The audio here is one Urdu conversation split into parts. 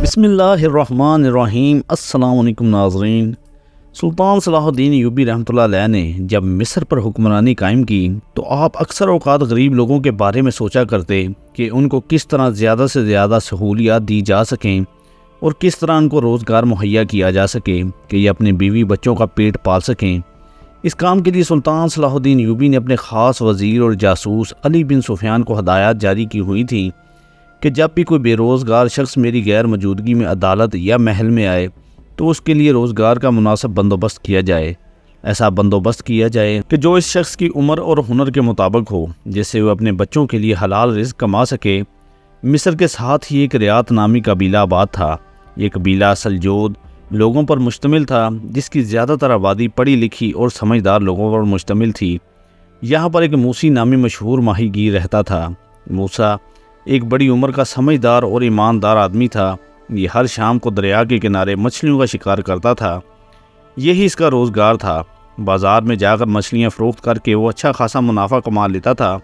بسم اللہ الرحمن الرحیم۔ السلام علیکم ناظرین۔ سلطان صلاح الدین ایوبی رحمۃ اللہ علیہ نے جب مصر پر حکمرانی قائم کی تو آپ اکثر اوقات غریب لوگوں کے بارے میں سوچا کرتے کہ ان کو کس طرح زیادہ سے زیادہ سہولیات دی جا سکیں اور کس طرح ان کو روزگار مہیا کیا جا سکے کہ یہ اپنے بیوی بچوں کا پیٹ پال سکیں۔ اس کام کے لیے سلطان صلاح الدین ایوبی نے اپنے خاص وزیر اور جاسوس علی بن سفیان کو ہدایات جاری کی ہوئی تھی کہ جب بھی کوئی بے روزگار شخص میری غیر موجودگی میں عدالت یا محل میں آئے تو اس کے لیے روزگار کا مناسب بندوبست کیا جائے۔ ایسا بندوبست کیا جائے کہ جو اس شخص کی عمر اور ہنر کے مطابق ہو، جس سے وہ اپنے بچوں کے لیے حلال رزق کما سکے۔ مصر کے ساتھ ہی ایک ریات نامی قبیلہ آباد تھا۔ یہ قبیلہ سلجود لوگوں پر مشتمل تھا، جس کی زیادہ تر آبادی پڑھی لکھی اور سمجھدار لوگوں پر مشتمل تھی۔ یہاں پر ایک موسی نامی مشہور ماہی گیر رہتا تھا۔ موسیٰ ایک بڑی عمر کا سمجھدار اور ایماندار آدمی تھا۔ یہ ہر شام کو دریا کے کنارے مچھلیوں کا شکار کرتا تھا۔ یہی اس کا روزگار تھا۔ بازار میں جا کر مچھلیاں فروخت کر کے وہ اچھا خاصا منافع کما لیتا تھا۔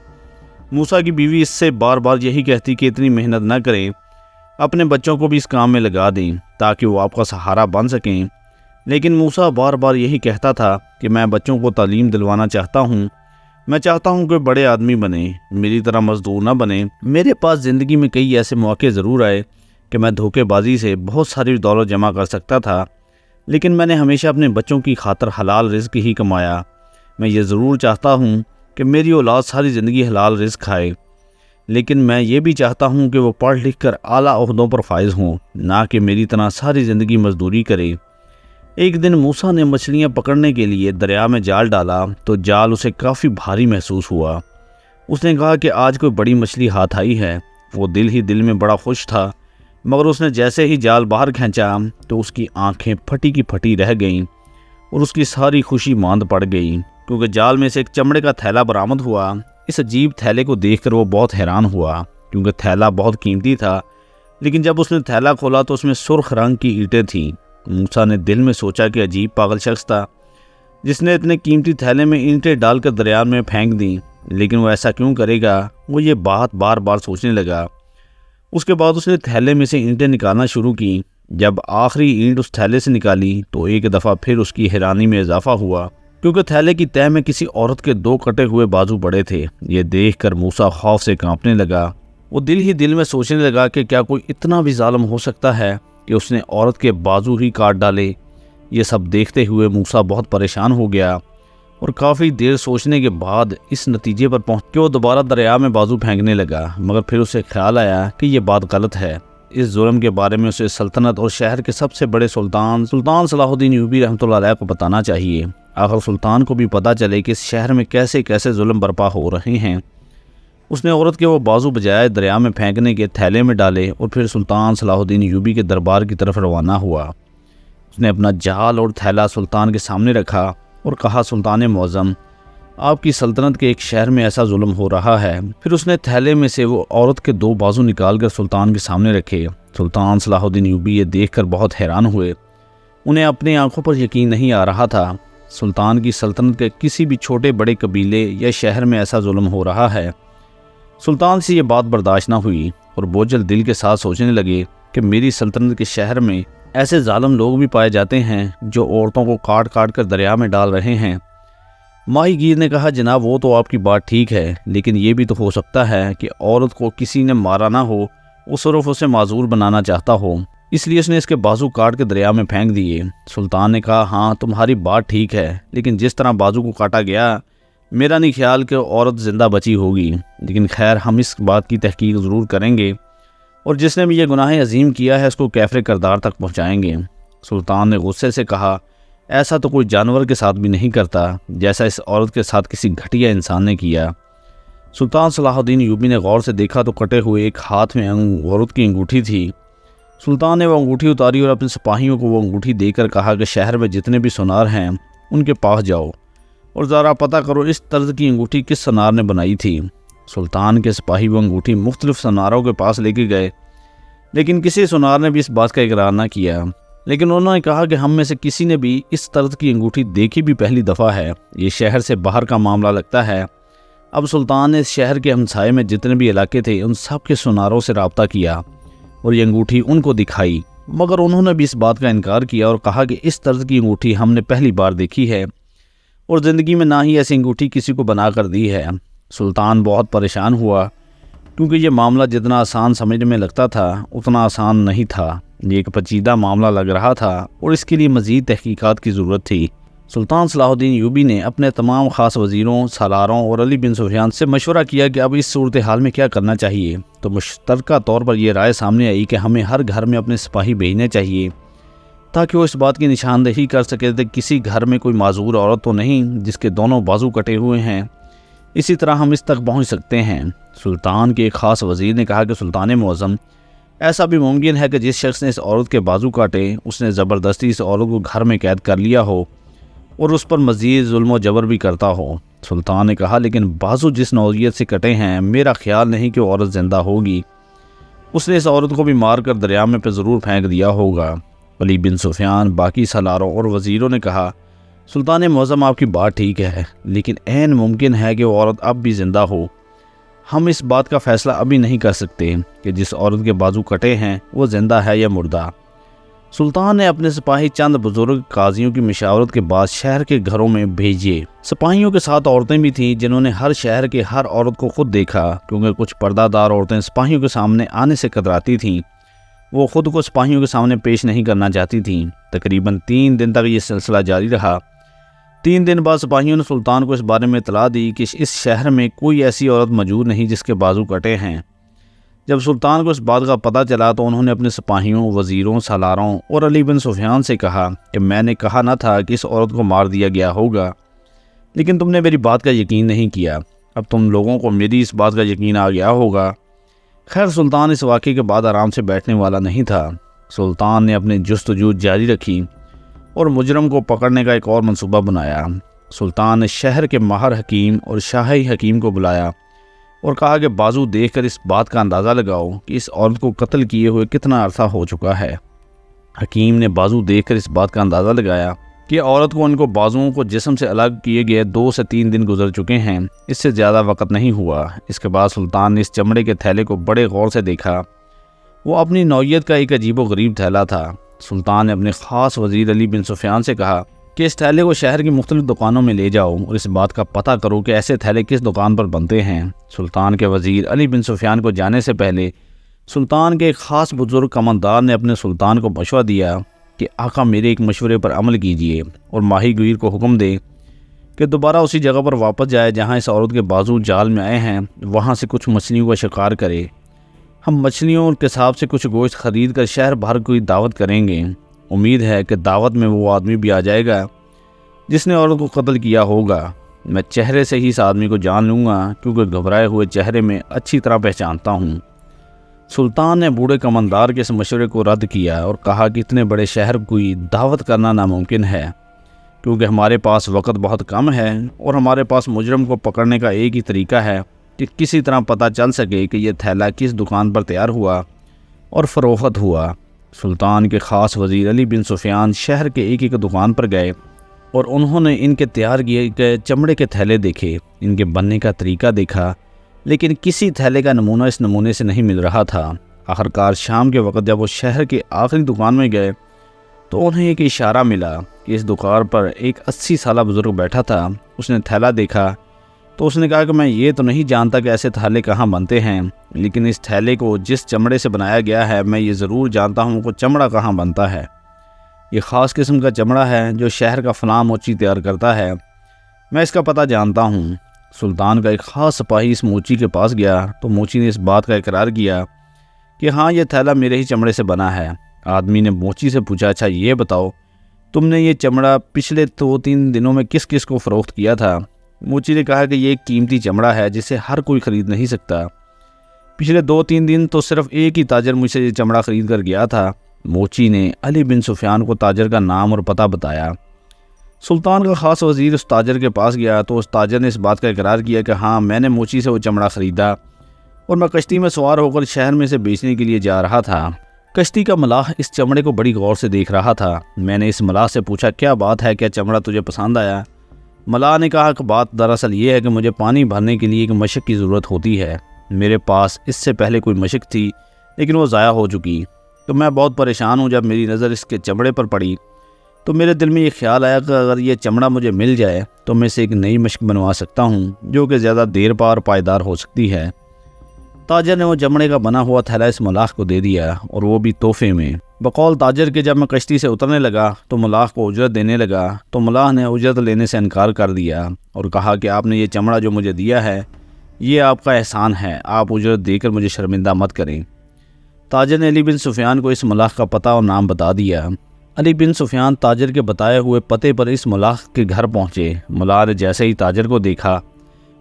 موسیٰ کی بیوی اس سے بار بار یہی کہتی کہ اتنی محنت نہ کریں، اپنے بچوں کو بھی اس کام میں لگا دیں تاکہ وہ آپ کا سہارا بن سکیں۔ لیکن موسیٰ بار بار یہی کہتا تھا کہ میں بچوں کو تعلیم دلوانا چاہتا ہوں، میں چاہتا ہوں کہ بڑے آدمی بنے، میری طرح مزدور نہ بنے۔ میرے پاس زندگی میں کئی ایسے مواقع ضرور آئے کہ میں دھوکے بازی سے بہت ساری دولت جمع کر سکتا تھا، لیکن میں نے ہمیشہ اپنے بچوں کی خاطر حلال رزق ہی کمایا۔ میں یہ ضرور چاہتا ہوں کہ میری اولاد ساری زندگی حلال رزق کھائے، لیکن میں یہ بھی چاہتا ہوں کہ وہ پڑھ لکھ کر اعلیٰ عہدوں پر فائز ہوں، نہ کہ میری طرح ساری زندگی مزدوری کرے۔ ایک دن موسیٰ نے مچھلیاں پکڑنے کے لیے دریا میں جال ڈالا تو جال اسے کافی بھاری محسوس ہوا۔ اس نے کہا کہ آج کوئی بڑی مچھلی ہاتھ آئی ہے۔ وہ دل ہی دل میں بڑا خوش تھا، مگر اس نے جیسے ہی جال باہر کھینچا تو اس کی آنکھیں پھٹی کی پھٹی رہ گئیں اور اس کی ساری خوشی ماند پڑ گئی، کیونکہ جال میں سے ایک چمڑے کا تھیلا برآمد ہوا۔ اس عجیب تھیلے کو دیکھ کر وہ بہت حیران ہوا، کیونکہ تھیلا بہت قیمتی تھا، لیکن جب اس نے تھیلا کھولا تو اس میں سرخ رنگ کی اینٹیں تھیں۔ موسیٰ نے دل میں سوچا کہ عجیب پاگل شخص تھا جس نے اتنے قیمتی تھیلے میں اینٹیں ڈال کر دریا میں پھینک دیں، لیکن وہ ایسا کیوں کرے گا؟ وہ یہ بات بار بار سوچنے لگا۔ اس کے بعد اس نے تھیلے میں سے اینٹیں نکالنا شروع کی۔ جب آخری اینٹ اس تھیلے سے نکالی تو ایک دفعہ پھر اس کی حیرانی میں اضافہ ہوا، کیونکہ تھیلے کی تہہ میں کسی عورت کے 2 کٹے ہوئے بازو پڑے تھے۔ یہ دیکھ کر موسیٰ خوف سے کانپنے لگا۔ وہ دل ہی دل میں سوچنے لگا کہ کیا کوئی اتنا بھی ظالم ہو سکتا ہے کہ اس نے عورت کے بازو ہی کاٹ ڈالے۔ یہ سب دیکھتے ہوئے موسیٰ بہت پریشان ہو گیا اور کافی دیر سوچنے کے بعد اس نتیجے پر پہنچ کہ وہ دوبارہ دریا میں بازو پھینکنے لگا، مگر پھر اسے خیال آیا کہ یہ بات غلط ہے۔ اس ظلم کے بارے میں اسے سلطنت اور شہر کے سب سے بڑے سلطان صلاح الدین ایوبی رحمۃ اللہ علیہ کو بتانا چاہیے۔ آخر سلطان کو بھی پتہ چلے کہ اس شہر میں کیسے کیسے ظلم برپا ہو رہے ہیں۔ اس نے عورت کے وہ بازو بجائے دریا میں پھینکنے کے تھیلے میں ڈالے اور پھر سلطان صلاح الدین ایوبی کے دربار کی طرف روانہ ہوا۔ اس نے اپنا جال اور تھیلا سلطان کے سامنے رکھا اور کہا، سلطان معظم، آپ کی سلطنت کے ایک شہر میں ایسا ظلم ہو رہا ہے۔ پھر اس نے تھیلے میں سے وہ عورت کے 2 بازو نکال کر سلطان کے سامنے رکھے۔ سلطان صلاح الدین ایوبی یہ دیکھ کر بہت حیران ہوئے۔ انہیں اپنی آنکھوں پر یقین نہیں آ رہا تھا۔ سلطان کی سلطنت کے کسی بھی چھوٹے بڑے قبیلے یا شہر میں ایسا ظلم ہو رہا ہے۔ سلطان سے یہ بات برداشت نہ ہوئی اور بوجھل دل کے ساتھ سوچنے لگے کہ میری سلطنت کے شہر میں ایسے ظالم لوگ بھی پائے جاتے ہیں جو عورتوں کو کاٹ کاٹ کر دریا میں ڈال رہے ہیں۔ ماہی گیر نے کہا، جناب وہ تو آپ کی بات ٹھیک ہے، لیکن یہ بھی تو ہو سکتا ہے کہ عورت کو کسی نے مارا نہ ہو، وہ صرف اسے معذور بنانا چاہتا ہو، اس لیے اس نے اس کے بازو کاٹ کے دریا میں پھینک دیے۔ سلطان نے کہا، ہاں تمہاری بات ٹھیک ہے، لیکن جس طرح بازو کو کاٹا گیا میرا نہیں خیال کہ عورت زندہ بچی ہوگی، لیکن خیر ہم اس بات کی تحقیق ضرور کریں گے اور جس نے بھی یہ گناہ عظیم کیا ہے اس کو کیفر کردار تک پہنچائیں گے۔ سلطان نے غصے سے کہا، ایسا تو کوئی جانور کے ساتھ بھی نہیں کرتا جیسا اس عورت کے ساتھ کسی گھٹیا انسان نے کیا۔ سلطان صلاح الدین ایوبی نے غور سے دیکھا تو کٹے ہوئے ایک ہاتھ میں عورت کی انگوٹھی تھی۔ سلطان نے وہ انگوٹھی اتاری اور اپنے سپاہیوں کو وہ انگوٹھی دے کر کہا کہ شہر میں جتنے بھی سونار ہیں ان کے پاس جاؤ اور ذرا پتہ کرو اس طرز کی انگوٹھی کس سونار نے بنائی تھی۔ سلطان کے سپاہی وہ انگوٹھی مختلف سوناروں کے پاس لے کے گئے، لیکن کسی سونار نے بھی اس بات کا اقرار نہ کیا۔ لیکن انہوں نے کہا کہ ہم میں سے کسی نے بھی اس طرز کی انگوٹھی دیکھی بھی پہلی دفعہ ہے، یہ شہر سے باہر کا معاملہ لگتا ہے۔ اب سلطان نے اس شہر کے ہمسائے میں جتنے بھی علاقے تھے ان سب کے سوناروں سے رابطہ کیا اور یہ انگوٹھی ان کو دکھائی۔ مگر انہوں نے بھی اس بات کا انکار کیا اور کہا کہ اس طرز کی انگوٹھی ہم نے پہلی بار دیکھی ہے اور زندگی میں نہ ہی ایسی انگوٹھی کسی کو بنا کر دی ہے۔ سلطان بہت پریشان ہوا کیونکہ یہ معاملہ جتنا آسان سمجھنے میں لگتا تھا اتنا آسان نہیں تھا۔ یہ ایک پیچیدہ معاملہ لگ رہا تھا اور اس کے لیے مزید تحقیقات کی ضرورت تھی۔ سلطان صلاح الدین ایوبی نے اپنے تمام خاص وزیروں، سالاروں اور علی بن سفیان سے مشورہ کیا کہ اب اس صورتحال میں کیا کرنا چاہیے، تو مشترکہ طور پر یہ رائے سامنے آئی کہ ہمیں ہر گھر میں اپنے سپاہی بھیجنے چاہیے تاکہ وہ اس بات کی نشاندہی کر سکے کہ کسی گھر میں کوئی معذور عورت تو نہیں جس کے دونوں بازو کٹے ہوئے ہیں، اسی طرح ہم اس تک پہنچ سکتے ہیں۔ سلطان کے ایک خاص وزیر نے کہا کہ سلطان معظم، ایسا بھی ممکن ہے کہ جس شخص نے اس عورت کے بازو کاٹے اس نے زبردستی اس عورت کو گھر میں قید کر لیا ہو اور اس پر مزید ظلم و جبر بھی کرتا ہو۔ سلطان نے کہا لیکن بازو جس نوعیت سے کٹے ہیں میرا خیال نہیں کہ وہ عورت زندہ ہوگی، اس نے اس عورت کو بھی مار کر دریا میں پہ ضرور پھینک دیا ہوگا۔ علی بن سفیان، باقی سالاروں اور وزیروں نے کہا سلطان معظم آپ کی بات ٹھیک ہے، لیکن عین ممکن ہے کہ وہ عورت اب بھی زندہ ہو۔ ہم اس بات کا فیصلہ ابھی نہیں کر سکتے کہ جس عورت کے بازو کٹے ہیں وہ زندہ ہے یا مردہ۔ سلطان نے اپنے سپاہی چند بزرگ قاضیوں کی مشاورت کے بعد شہر کے گھروں میں بھیجے۔ سپاہیوں کے ساتھ عورتیں بھی تھیں جنہوں نے ہر شہر کے ہر عورت کو خود دیکھا، کیونکہ کچھ پردہ دار عورتیں سپاہیوں کے سامنے آنے سے کتراتی تھیں، وہ خود کو سپاہیوں کے سامنے پیش نہیں کرنا چاہتی تھیں۔ تقریباً 3 دن تک یہ سلسلہ جاری رہا۔ 3 دن بعد سپاہیوں نے سلطان کو اس بارے میں اطلاع دی کہ اس شہر میں کوئی ایسی عورت موجود نہیں جس کے بازو کٹے ہیں۔ جب سلطان کو اس بات کا پتہ چلا تو انہوں نے اپنے سپاہیوں، وزیروں، سالاروں اور علی بن سفیان سے کہا کہ میں نے کہا نہ تھا کہ اس عورت کو مار دیا گیا ہوگا، لیکن تم نے میری بات کا یقین نہیں کیا، اب تم لوگوں کو میری اس بات کا یقین آ گیا ہوگا۔ خیر سلطان اس واقعے کے بعد آرام سے بیٹھنے والا نہیں تھا۔ سلطان نے اپنی جستجو جاری رکھی اور مجرم کو پکڑنے کا ایک اور منصوبہ بنایا۔ سلطان نے شہر کے ماہر حکیم اور شاہی حکیم کو بلایا اور کہا کہ بازو دیکھ کر اس بات کا اندازہ لگاؤ کہ اس عورت کو قتل کیے ہوئے کتنا عرصہ ہو چکا ہے۔ حکیم نے بازو دیکھ کر اس بات کا اندازہ لگایا کہ عورت کو ان کو بازوؤں کو جسم سے الگ کیے گئے 2 سے 3 دن گزر چکے ہیں، اس سے زیادہ وقت نہیں ہوا۔ اس کے بعد سلطان نے اس چمڑے کے تھیلے کو بڑے غور سے دیکھا۔ وہ اپنی نوعیت کا ایک عجیب و غریب تھیلا تھا۔ سلطان نے اپنے خاص وزیر علی بن سفیان سے کہا کہ اس تھیلے کو شہر کی مختلف دکانوں میں لے جاؤ اور اس بات کا پتہ کرو کہ ایسے تھیلے کس دکان پر بنتے ہیں۔ سلطان کے وزیر علی بن سفیان کو جانے سے پہلے سلطان کے ایک خاص بزرگ کماندار نے اپنے سلطان کو مشورہ دیا کہ آقا میرے ایک مشورے پر عمل کیجیے اور ماہی گیر کو حکم دے کہ دوبارہ اسی جگہ پر واپس جائے جہاں اس عورت کے بازو جال میں آئے ہیں، وہاں سے کچھ مچھلیوں کا شکار کرے۔ ہم مچھلیوں کے حساب سے کچھ گوشت خرید کر شہر بھر کی دعوت کریں گے۔ امید ہے کہ دعوت میں وہ آدمی بھی آ جائے گا جس نے عورت کو قتل کیا ہوگا۔ میں چہرے سے ہی اس آدمی کو جان لوں گا کیونکہ گھبرائے ہوئے چہرے میں اچھی طرح پہچانتا ہوں۔ سلطان نے بوڑھے کماندار کے اس مشورے کو رد کیا اور کہا کہ اتنے بڑے شہر کی دعوت کرنا ناممکن ہے کیونکہ ہمارے پاس وقت بہت کم ہے اور ہمارے پاس مجرم کو پکڑنے کا ایک ہی طریقہ ہے کہ کسی طرح پتہ چل سکے کہ یہ تھیلا کس دکان پر تیار ہوا اور فروخت ہوا۔ سلطان کے خاص وزیر علی بن سفیان شہر کے ایک ایک دکان پر گئے اور انہوں نے ان کے تیار کیے گئے چمڑے کے تھیلے دیکھے، ان کے بننے کا طریقہ دیکھا، لیکن کسی تھیلے کا نمونہ اس نمونے سے نہیں مل رہا تھا۔ آخرکار شام کے وقت جب وہ شہر کے آخری دکان میں گئے تو انہیں ایک اشارہ ملا کہ اس دکان پر ایک 80 سالہ بزرگ بیٹھا تھا۔ اس نے تھیلا دیکھا تو اس نے کہا کہ میں یہ تو نہیں جانتا کہ ایسے تھیلے کہاں بنتے ہیں، لیکن اس تھیلے کو جس چمڑے سے بنایا گیا ہے میں یہ ضرور جانتا ہوں کہ چمڑا کہاں بنتا ہے۔ یہ خاص قسم کا چمڑا ہے جو شہر کا فلاں موچی تیار کرتا ہے، میں اس کا پتہ جانتا ہوں۔ سلطان کا ایک خاص سپاہی اس موچی کے پاس گیا تو موچی نے اس بات کا اقرار کیا کہ ہاں یہ تھیلا میرے ہی چمڑے سے بنا ہے۔ آدمی نے موچی سے پوچھا اچھا یہ بتاؤ تم نے یہ چمڑا پچھلے 2-3 دنوں میں کس کس کو فروخت کیا تھا؟ موچی نے کہا کہ یہ ایک قیمتی چمڑا ہے جسے ہر کوئی خرید نہیں سکتا، پچھلے 2-3 دن تو صرف ایک ہی تاجر مجھ سے یہ چمڑا خرید کر گیا تھا۔ موچی نے علی بن سفیان کو تاجر کا نام اور پتہ بتایا۔ سلطان کا خاص وزیر اس تاجر کے پاس گیا تو اس تاجر نے اس بات کا اقرار کیا کہ ہاں میں نے موچی سے وہ چمڑا خریدا اور میں کشتی میں سوار ہو کر شہر میں سے بیچنے کے لیے جا رہا تھا۔ کشتی کا ملاح اس چمڑے کو بڑی غور سے دیکھ رہا تھا۔ میں نے اس ملاح سے پوچھا کیا بات ہے، کیا چمڑا تجھے پسند آیا؟ ملاح نے کہا کہ بات دراصل یہ ہے کہ مجھے پانی بھرنے کے لیے ایک مشق کی ضرورت ہوتی ہے، میرے پاس اس سے پہلے کوئی مشق تھی لیکن وہ ضائع ہو چکی، تو میں بہت پریشان ہوں۔ جب میری نظر اس کے چمڑے پر پڑی تو میرے دل میں یہ خیال آیا کہ اگر یہ چمڑا مجھے مل جائے تو میں اسے ایک نئی مشق بنوا سکتا ہوں جو کہ زیادہ دیر پا اور پائیدار ہو سکتی ہے۔ تاجر نے وہ چمڑے کا بنا ہوا تھیلا اس ملاح کو دے دیا، اور وہ بھی تحفے میں۔ بقول تاجر کے جب میں کشتی سے اترنے لگا تو ملاح کو اجرت دینے لگا، تو ملاح نے اجرت لینے سے انکار کر دیا اور کہا کہ آپ نے یہ چمڑا جو مجھے دیا ہے یہ آپ کا احسان ہے، آپ اجرت دے کر مجھے شرمندہ مت کریں۔ تاجر نے علی بن سفیان کو اس ملاح کا پتہ اور نام بتا دیا۔ علی بن سفیان تاجر کے بتائے ہوئے پتے پر اس ملاح کے گھر پہنچے۔ ملاح نے جیسے ہی تاجر کو دیکھا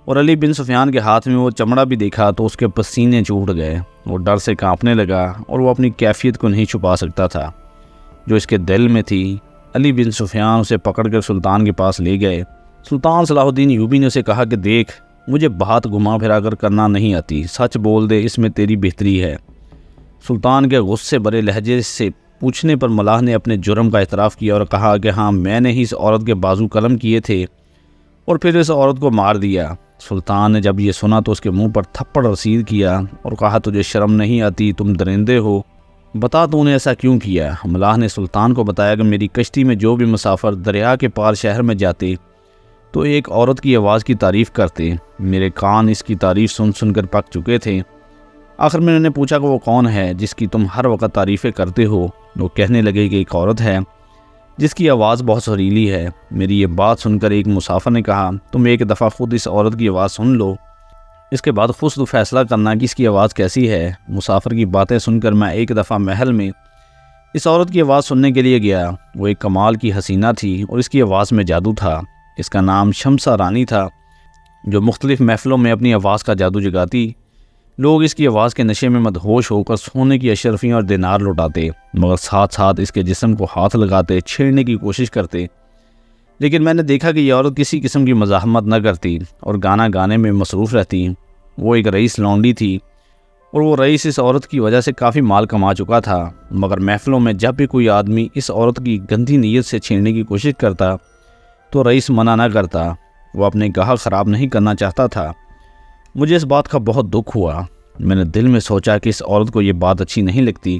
اور علی بن سفیان کے ہاتھ میں وہ چمڑا بھی دیکھا تو اس کے پسینے چھوٹ گئے، وہ ڈر سے کانپنے لگا اور وہ اپنی کیفیت کو نہیں چھپا سکتا تھا جو اس کے دل میں تھی۔ علی بن سفیان اسے پکڑ کر سلطان کے پاس لے گئے۔ سلطان صلاح الدین ایوبی نے اسے کہا کہ دیکھ، مجھے بات گھما پھرا کر کرنا نہیں آتی، سچ بول دے، اس میں تیری بہتری ہے۔ سلطان کے غصے بھرے لہجے سے پوچھنے پر ملاح نے اپنے جرم کا اعتراف کیا اور کہا کہ ہاں، میں نے ہی اس عورت کے بازو قلم کیے تھے اور پھر اس عورت کو مار دیا۔ سلطان نے جب یہ سنا تو اس کے منہ پر تھپڑ رسید کیا اور کہا تجھے شرم نہیں آتی، تم درندے ہو، بتا تو نے ایسا کیوں کیا؟ ملاح نے سلطان کو بتایا کہ میری کشتی میں جو بھی مسافر دریا کے پار شہر میں جاتے تو ایک عورت کی آواز کی تعریف کرتے، میرے کان اس کی تعریف سن سن کر پک چکے تھے۔ آخر میں انہوں نے پوچھا کہ وہ کون ہے جس کی تم ہر وقت تعریفیں کرتے ہو؟ وہ کہنے لگے کہ ایک عورت ہے جس کی آواز بہت سریلی ہے۔ میری یہ بات سن کر ایک مسافر نے کہا تم ایک دفعہ خود اس عورت کی آواز سن لو، اس کے بعد خود فیصلہ کرنا کہ اس کی آواز کیسی ہے۔ مسافر کی باتیں سن کر میں ایک دفعہ محل میں اس عورت کی آواز سننے کے لیے گیا۔ وہ ایک کمال کی حسینہ تھی اور اس کی آواز میں جادو تھا۔ اس کا نام شمسہ رانی تھا، جو مختلف محفلوں میں اپنی آواز کا جادو جگاتی۔ لوگ اس کی آواز کے نشے میں مدہوش ہو کر سونے کی اشرفیاں اور دینار لوٹاتے، مگر ساتھ ساتھ اس کے جسم کو ہاتھ لگاتے، چھیڑنے کی کوشش کرتے۔ لیکن میں نے دیکھا کہ یہ عورت کسی قسم کی مزاحمت نہ کرتی اور گانا گانے میں مصروف رہتی۔ وہ ایک رئیس لونڈی تھی اور وہ رئیس اس عورت کی وجہ سے کافی مال کما چکا تھا، مگر محفلوں میں جب بھی کوئی آدمی اس عورت کی گندی نیت سے چھیڑنے کی کوشش کرتا تو رئیس منع نہ کرتا، وہ اپنے گاہک خراب نہیں کرنا چاہتا تھا۔ مجھے اس بات کا بہت دکھ ہوا۔ میں نے دل میں سوچا کہ اس عورت کو یہ بات اچھی نہیں لگتی،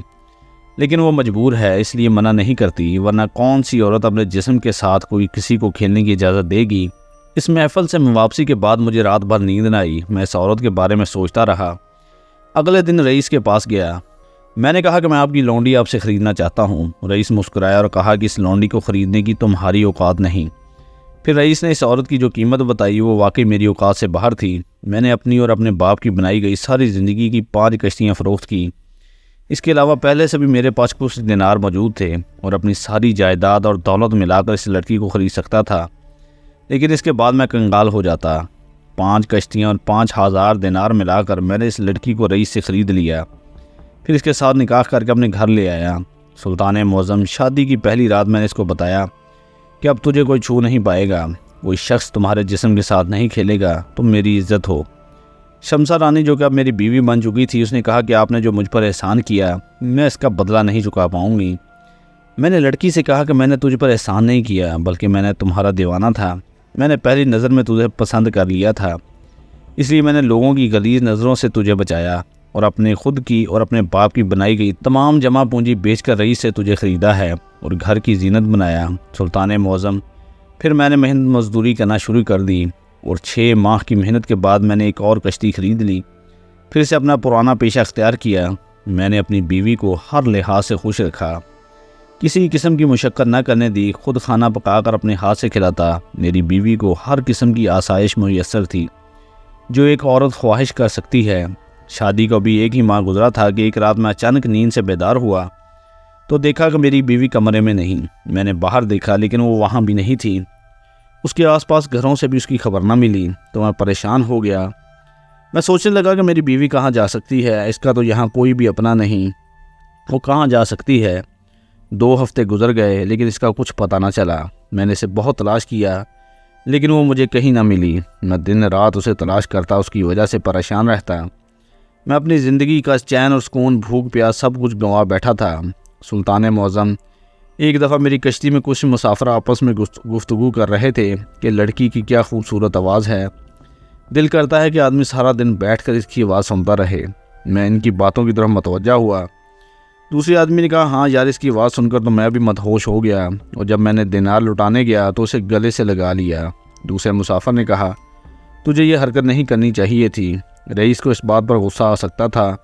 لیکن وہ مجبور ہے اس لیے منع نہیں کرتی، ورنہ کون سی عورت اپنے جسم کے ساتھ کوئی کسی کو کھیلنے کی اجازت دے گی۔ اس محفل سے واپسی کے بعد مجھے رات بھر نیند نہ آئی، میں اس عورت کے بارے میں سوچتا رہا۔ اگلے دن رئیس کے پاس گیا۔ میں نے کہا کہ میں آپ کی لونڈی آپ سے خریدنا چاہتا ہوں۔ رئیس مسکرایا اور کہا کہ اس لونڈی کو خریدنے کی تمہاری اوقات نہیں۔ پھر رئیس نے اس عورت کی جو قیمت بتائی وہ واقعی میری اوقات سے باہر تھی۔ میں نے اپنی اور اپنے باپ کی بنائی گئی ساری زندگی کی 5 کشتیاں فروخت کی۔ اس کے علاوہ پہلے سے بھی میرے پاس کچھ دینار موجود تھے اور اپنی ساری جائیداد اور دولت ملا کر اس لڑکی کو خرید سکتا تھا، لیکن اس کے بعد میں کنگال ہو جاتا۔ 5 کشتیاں اور 5000 دینار ملا کر میں نے اس لڑکی کو رئیس سے خرید لیا، پھر اس کے ساتھ نکاح کر کے اپنے گھر لے آیا۔ سلطان معظم، شادی کی پہلی رات میں نے اس کو بتایا کہ اب تجھے کوئی چھو نہیں پائے گا، کوئی شخص تمہارے جسم کے ساتھ نہیں کھیلے گا، تم میری عزت ہو۔ شمسہ رانی جو کہ اب میری بیوی بن چکی تھی، اس نے کہا کہ آپ نے جو مجھ پر احسان کیا میں اس کا بدلہ نہیں چکا پاؤں گی۔ میں نے لڑکی سے کہا کہ میں نے تجھ پر احسان نہیں کیا، بلکہ میں نے تمہارا دیوانہ تھا، میں نے پہلی نظر میں تجھے پسند کر لیا تھا، اس لیے میں نے لوگوں کی غلیظ نظروں سے تجھے بچایا اور اپنے خود کی اور اپنے باپ کی بنائی گئی تمام جمع پونجی بیچ کر رئیس سے تجھے خریدا ہے اور گھر کی زینت بنایا۔ سلطان معظم، پھر میں نے محنت مزدوری کرنا شروع کر دی اور 6 ماہ کی محنت کے بعد میں نے ایک اور کشتی خرید لی، پھر سے اپنا پرانا پیشہ اختیار کیا۔ میں نے اپنی بیوی کو ہر لحاظ سے خوش رکھا، کسی قسم کی مشقت نہ کرنے دی، خود کھانا پکا کر اپنے ہاتھ سے کھلاتا۔ میری بیوی کو ہر قسم کی آسائش میسر تھی جو ایک عورت خواہش کر سکتی ہے۔ شادی کو بھی 1 ہی ماہ گزرا تھا کہ ایک رات میں اچانک نیند سے بیدار ہوا تو دیکھا کہ میری بیوی کمرے میں نہیں۔ میں نے باہر دیکھا لیکن وہ وہاں بھی نہیں تھی۔ اس کے آس پاس گھروں سے بھی اس کی خبر نہ ملی تو میں پریشان ہو گیا۔ میں سوچنے لگا کہ میری بیوی کہاں جا سکتی ہے، اس کا تو یہاں کوئی بھی اپنا نہیں، وہ کہاں جا سکتی ہے۔ 2 ہفتے گزر گئے لیکن اس کا کچھ پتہ نہ چلا۔ میں نے اسے بہت تلاش کیا لیکن وہ مجھے کہیں نہ ملی۔ میں دن رات اسے تلاش کرتا، اس کی وجہ سے پریشان رہتا۔ میں اپنی زندگی کا چین اور سکون، بھوک پیاس سب کچھ گنوا بیٹھا تھا۔ سلطان معظم، ایک دفعہ میری کشتی میں کچھ مسافر آپس میں گفتگو کر رہے تھے کہ لڑکی کی کیا خوبصورت آواز ہے، دل کرتا ہے کہ آدمی سارا دن بیٹھ کر اس کی آواز سنتا رہے۔ میں ان کی باتوں کی طرف متوجہ ہوا۔ دوسرے آدمی نے کہا ہاں یار، اس کی آواز سن کر تو میں بھی مدہوش ہو گیا، اور جب میں نے دینار لٹانے گیا تو اسے گلے سے لگا لیا۔ دوسرے مسافر نے کہا تجھے یہ حرکت نہیں کرنی چاہیے تھی، رئیس کو اس بات پر غصہ آ سکتا تھا۔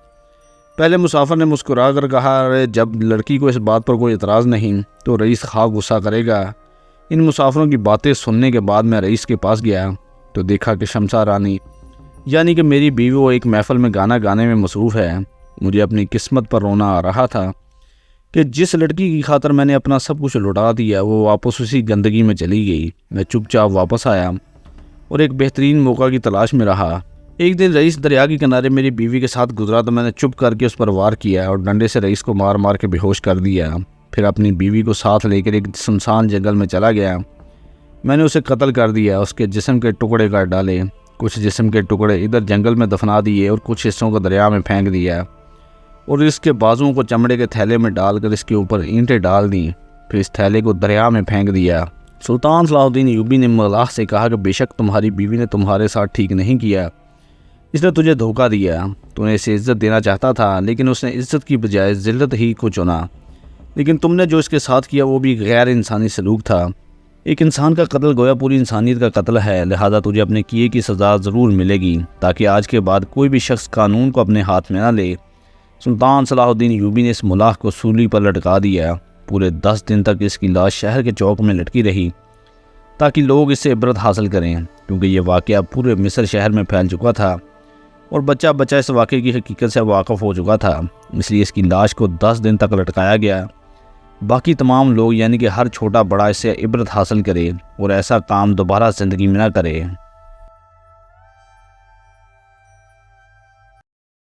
پہلے مسافر نے مسکرا کر کہا ارے جب لڑکی کو اس بات پر کوئی اعتراض نہیں تو رئیس خواہ غصہ کرے گا۔ ان مسافروں کی باتیں سننے کے بعد میں رئیس کے پاس گیا تو دیکھا کہ شمسہ رانی یعنی کہ میری بیوی وہ ایک محفل میں گانا گانے میں مصروف ہے۔ مجھے اپنی قسمت پر رونا آ رہا تھا کہ جس لڑکی کی خاطر میں نے اپنا سب کچھ لٹا دیا وہ واپس اسی گندگی میں چلی گئی۔ میں چپ چاپ واپس آیا اور ایک بہترین موقع کی تلاش میں رہا۔ ایک دن رئیس دریا کے کنارے میری بیوی کے ساتھ گزرا تو میں نے چپ کر کے اس پر وار کیا اور ڈنڈے سے رئیس کو مار مار کے بے ہوش کر دیا۔ پھر اپنی بیوی کو ساتھ لے کر ایک سنسان جنگل میں چلا گیا۔ میں نے اسے قتل کر دیا، اس کے جسم کے ٹکڑے کر ڈالے، کچھ جسم کے ٹکڑے ادھر جنگل میں دفنا دیے اور کچھ حصوں کو دریا میں پھینک دیا، اور اس کے بازوؤں کو چمڑے کے تھیلے میں ڈال کر اس کے اوپر اینٹیں ڈال دیں، پھر اس تھیلے کو دریا میں پھینک دیا۔ سلطان صلاح الدین ایوبی نے مغلاق سے کہا کہ بے شک تمہاری بیوی نے تمہارے ساتھ ٹھیک نہیں کیا، اس نے تجھے دھوکہ دیا، تو نے اسے عزت دینا چاہتا تھا لیکن اس نے عزت کی بجائے ذلت ہی کو چنا، لیکن تم نے جو اس کے ساتھ کیا وہ بھی غیر انسانی سلوک تھا۔ ایک انسان کا قتل گویا پوری انسانیت کا قتل ہے، لہذا تجھے اپنے کیے کی سزا ضرور ملے گی تاکہ آج کے بعد کوئی بھی شخص قانون کو اپنے ہاتھ میں نہ لے۔ سلطان صلاح الدین ایوبی نے اس ملاح کو سولی پر لٹکا دیا۔ پورے 10 دن تک اس کی لاش شہر کے چوک میں لٹکی رہی تاکہ لوگ اس سے عبرت حاصل کریں، کیونکہ یہ واقعہ پورے مصر شہر میں پھیل چکا تھا اور بچہ بچہ اس واقعے کی حقیقت سے واقف ہو چکا تھا، اس لیے اس کی لاش کو 10 دن تک لٹکایا گیا۔ باقی تمام لوگ یعنی کہ ہر چھوٹا بڑا اس سے عبرت حاصل کرے اور ایسا کام دوبارہ زندگی میں نہ کرے۔